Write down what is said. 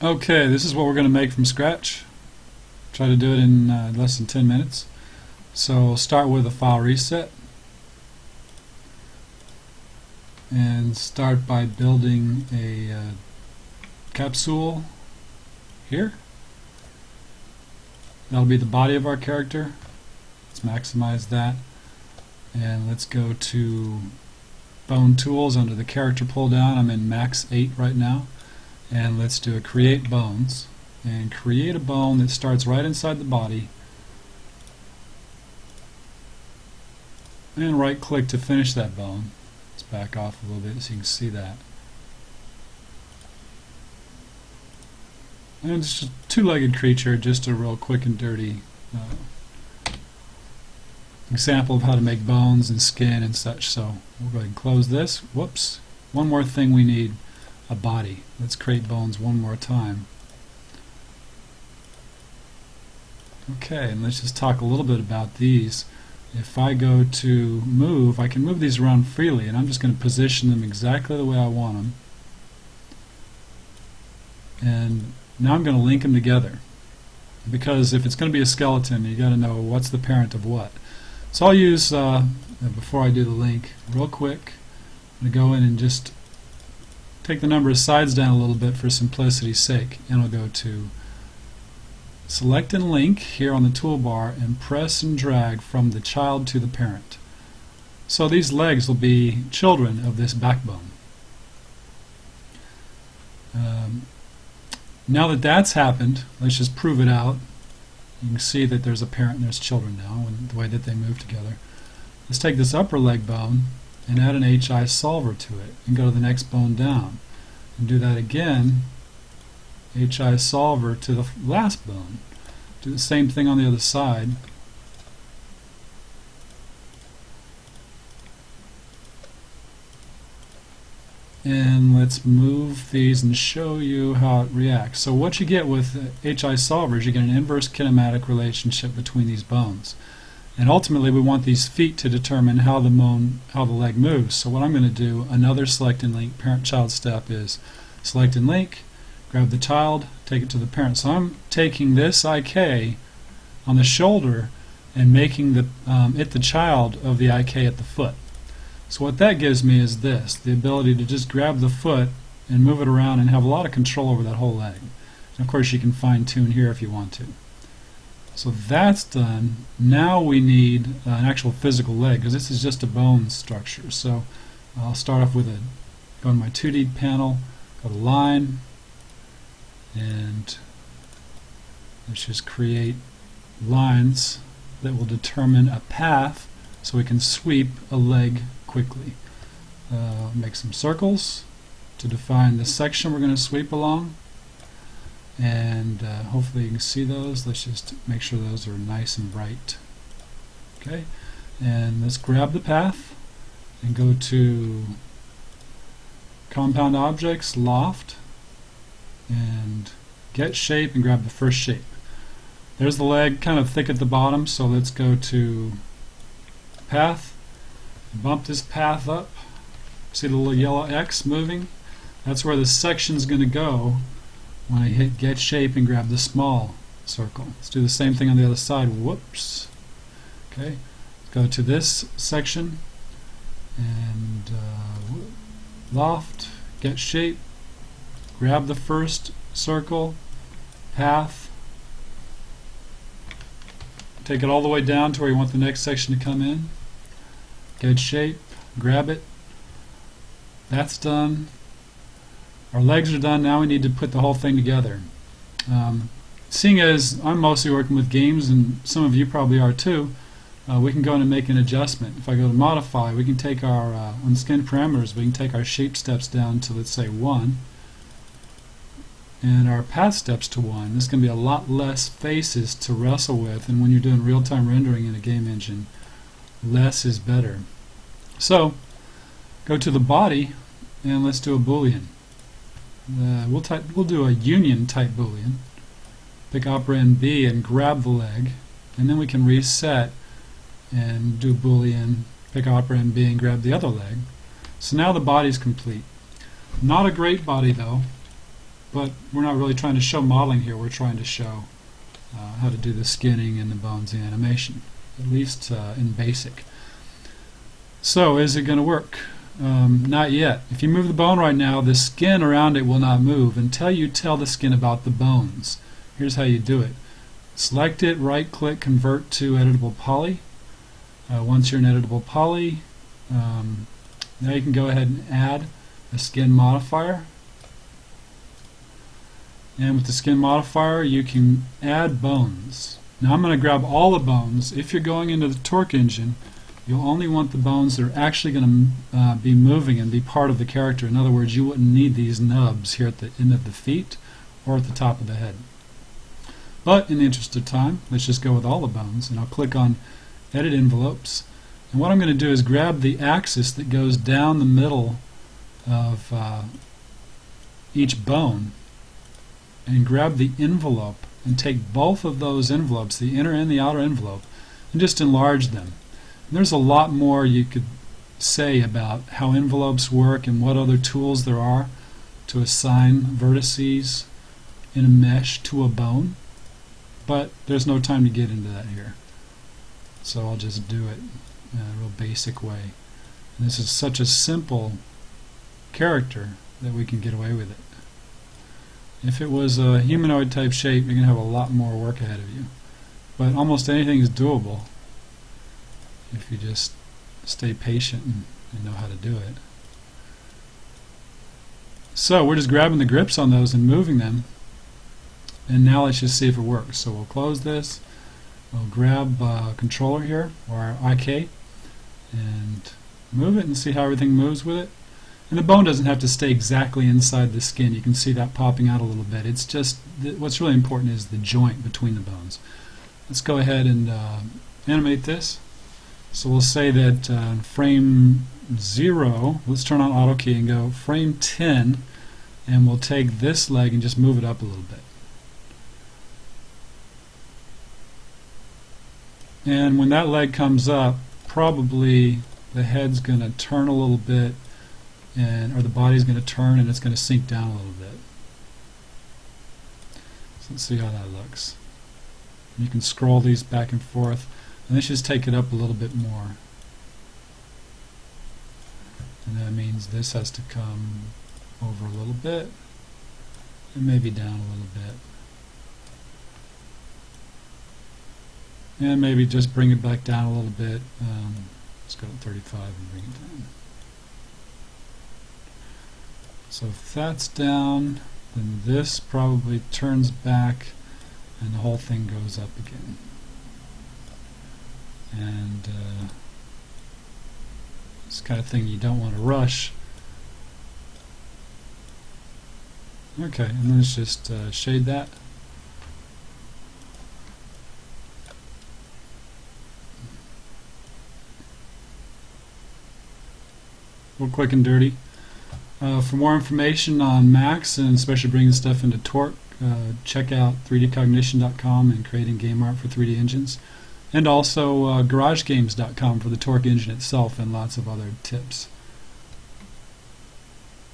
Okay, this is what we're going to make from scratch. Try to do it in less than 10 minutes. So we'll start with a file reset and start by building a capsule here. That'll be the body of our character. Let's maximize that, and let's go to Bone Tools under the Character pull down. I'm in Max 8 right now, and let's do a Create Bones and create a bone that starts right inside the body, and right click to finish that bone. Let's back off a little bit so you can see that. And it's just a two-legged creature, just a real quick and dirty example of how to make bones and skin and such. So we'll go ahead and close this. Whoops. One more thing we need, a body. Let's create bones one more time. Okay, and let's just talk a little bit about these. If I go to move, I can move these around freely, and I'm just going to position them exactly the way I want them. And now I'm going to link them together, because if it's going to be a skeleton, you got to know what's the parent of what. So I'll use, before I do the link, real quick, I'm going to go in and just take the number of sides down a little bit for simplicity's sake, and I'll go to Select and Link here on the toolbar and press and drag from the child to the parent. So these legs will be children of this backbone. Now that that's happened, let's just prove it out. You can see that there's a parent and there's children now, and the way that they move together. Let's take this upper leg bone and add an HI solver to it, and go to the next bone down, and do that again. HI solver to the last bone. Do the same thing on the other side. And let's move these and show you how it reacts. So what you get with HI solver is you get an inverse kinematic relationship between these bones. And ultimately we want these feet to determine how the leg moves. So what I'm going to do, another select and link parent-child step, is select and link, grab the child, take it to the parent. So I'm taking this IK on the shoulder and making it the child of the IK at the foot. So what that gives me is this, the ability to just grab the foot and move it around and have a lot of control over that whole leg. And of course you can fine-tune here if you want to. So that's done. Now we need an actual physical leg, because this is just a bone structure. So I'll start off with go to my 2D panel, go to line, and let's just create lines that will determine a path so we can sweep a leg quickly. Make some circles to define the section we're going to sweep along, and hopefully you can see those. Let's just make sure those are nice and bright. Okay, and let's grab the path and go to Compound Objects, Loft, and Get Shape, and grab the first shape. There's the leg, kind of thick at the bottom, so let's go to Path, bump this path up. See the little yellow X moving? That's where the section's going to go when I hit Get Shape and grab the small circle. Let's do the same thing on the other side. Whoops. Okay, let's go to this section and Loft, Get Shape, grab the first circle, path, take it all the way down to where you want the next section to come in. Get Shape, grab it. That's done. Our legs are done. Now we need to put the whole thing together. Seeing as I'm mostly working with games, and some of you probably are too, we can go in and make an adjustment. If I go to Modify, we can take our, on Skin Parameters, we can take our shape steps down to, let's say, 1, and our path steps to 1. This is going to be a lot less faces to wrestle with, and when you're doing real-time rendering in a game engine, less is better. So go to the body and let's do a Boolean. We'll do a union type Boolean. Pick operand B and grab the leg, and then we can reset and do Boolean, pick operand B and grab the other leg. So now the body's complete. Not a great body though, but we're not really trying to show modeling here. We're trying to show how to do the skinning and the bones and animation, at least in basic. So is it going to work? Not yet. If you move the bone right now, the skin around it will not move until you tell the skin about the bones. Here's how you do it. Select it, right click, convert to editable poly. Once you're in editable poly, now you can go ahead and add a skin modifier. And with the skin modifier you can add bones. Now I'm going to grab all the bones. If you're going into the torque engine, you'll only want the bones that are actually going to be moving and be part of the character. In other words, you wouldn't need these nubs here at the end of the feet or at the top of the head. But in the interest of time, let's just go with all the bones, and I'll click on Edit Envelopes. And what I'm going to do is grab the axis that goes down the middle of each bone and grab the envelope and take both of those envelopes, the inner and the outer envelope, and just enlarge them. And there's a lot more you could say about how envelopes work and what other tools there are to assign vertices in a mesh to a bone, but there's no time to get into that here. So I'll just do it in a real basic way. And this is such a simple character that we can get away with it. If it was a humanoid type shape, you're going to have a lot more work ahead of you. But almost anything is doable if you just stay patient and know how to do it. So we're just grabbing the grips on those and moving them. And now let's just see if it works. So we'll close this. We'll grab a controller here, or IK, and move it and see how everything moves with it. And the bone doesn't have to stay exactly inside the skin. You can see that popping out a little bit. It's just what's really important is the joint between the bones. Let's go ahead and animate this. So we'll say that frame 0, let's turn on auto key and go frame 10, and we'll take this leg and just move it up a little bit. And when that leg comes up, probably the head's going to turn a little bit, or the body's going to turn and it's going to sink down a little bit. So let's see how that looks. You can scroll these back and forth, and let's just take it up a little bit more. And that means this has to come over a little bit and maybe down a little bit. And maybe just bring it back down a little bit. Let's go to 35 and bring it down. So if that's down, then this probably turns back and the whole thing goes up again. And this kind of thing you don't want to rush. Okay, and let's just shade that. Real quick and dirty. For more information on Max, and especially bringing stuff into Torque, check out 3dcognition.com and creating game art for 3D engines, and also GarageGames.com for the Torque engine itself and lots of other tips.